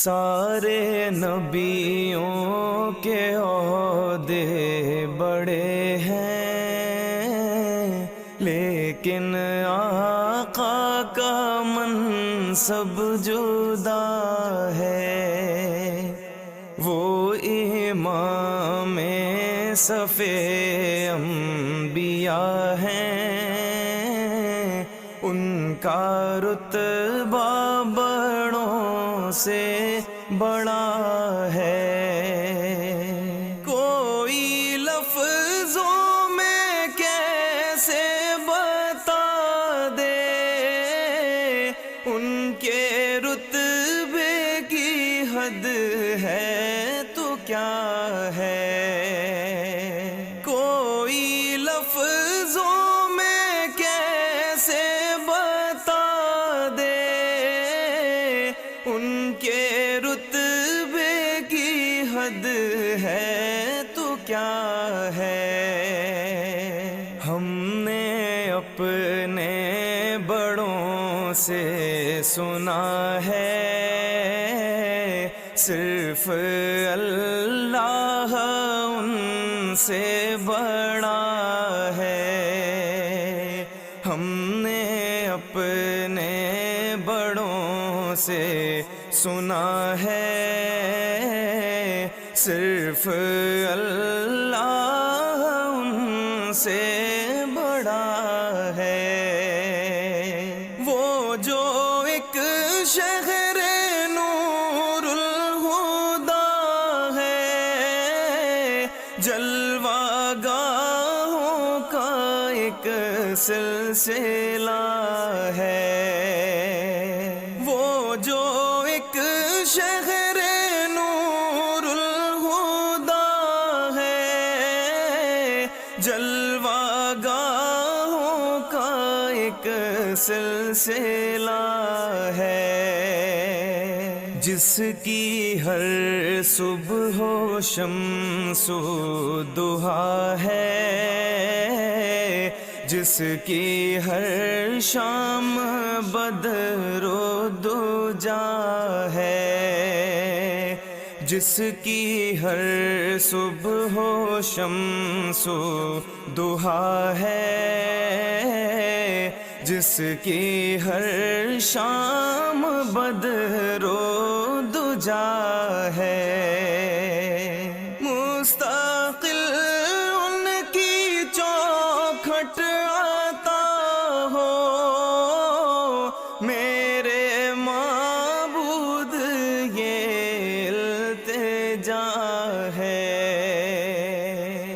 سارے نبیوں کے عہدے بڑے ہیں، لیکن آقا کا منصب جدا ہے۔ وہ امام صف انبیاء ہیں، ان کا رتبہ بڑوں سے بڑا ہے۔ کوئی لفظوں میں کیسے بتا دے ان کے رتبے کی حد ہے تو کیا ہے۔ کوئی لفظوں میں کیسے بتا دے ان کے رتبے کی حد ہے تو کیا ہے۔ ہم نے اپنے بڑوں سے سنا ہے، صرف اللہ ان سے بڑا ہے۔ ہم نے اپنے بڑوں سے سنا ہے، صرف اللہ ان سے بڑا ہے۔ وہ جو ایک شہر نور الہدا ہے، جلوہ گاہوں کا ایک سلسلہ ہے۔ وہ جو ایک شہر نور الہدا ہے، جلوہ گاہوں کا ایک سلسلہ ہے۔ جس کی ہر صبح و شمس و ضحیٰ ہے، جس کی ہر شام بدر و دجا ہے، جس کی ہر صبح و شمس و ضحیٰ ہے، جس کی ہر شام بدر و دجا ہے۔ مستقل ان کی چوکھٹ آتا ہو، میرے معبود یہ التجا ہے۔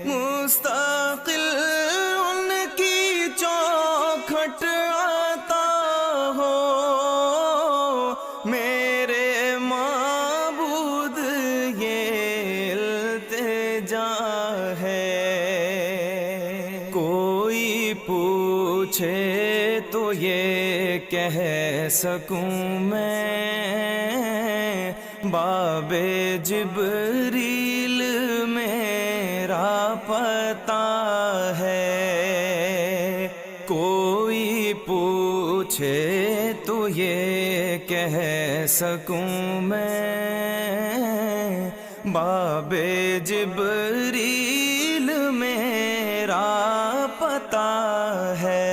مستقل ان کی چوکھٹ آتا ہو، میرے معبود یہ التجا ہے۔ کوئی پوچھے تو یہ کہہ سکوں میں، باب جبریل میرا پتہ ہے۔ کوئی پوچھے تو یہ کہہ سکوں میں، باب جبریل میرا پتہ ہے۔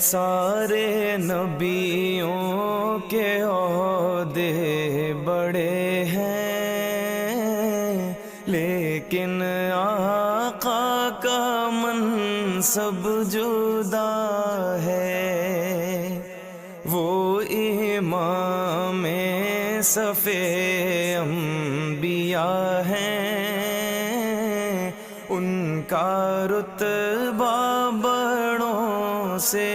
سارے نبیوں کے عہدے بڑے ہیں، لیکن آقا کا منصب جدا ہے۔ وہ امام صف انبیاء ہیں، ان کا رتبہ بڑوں سے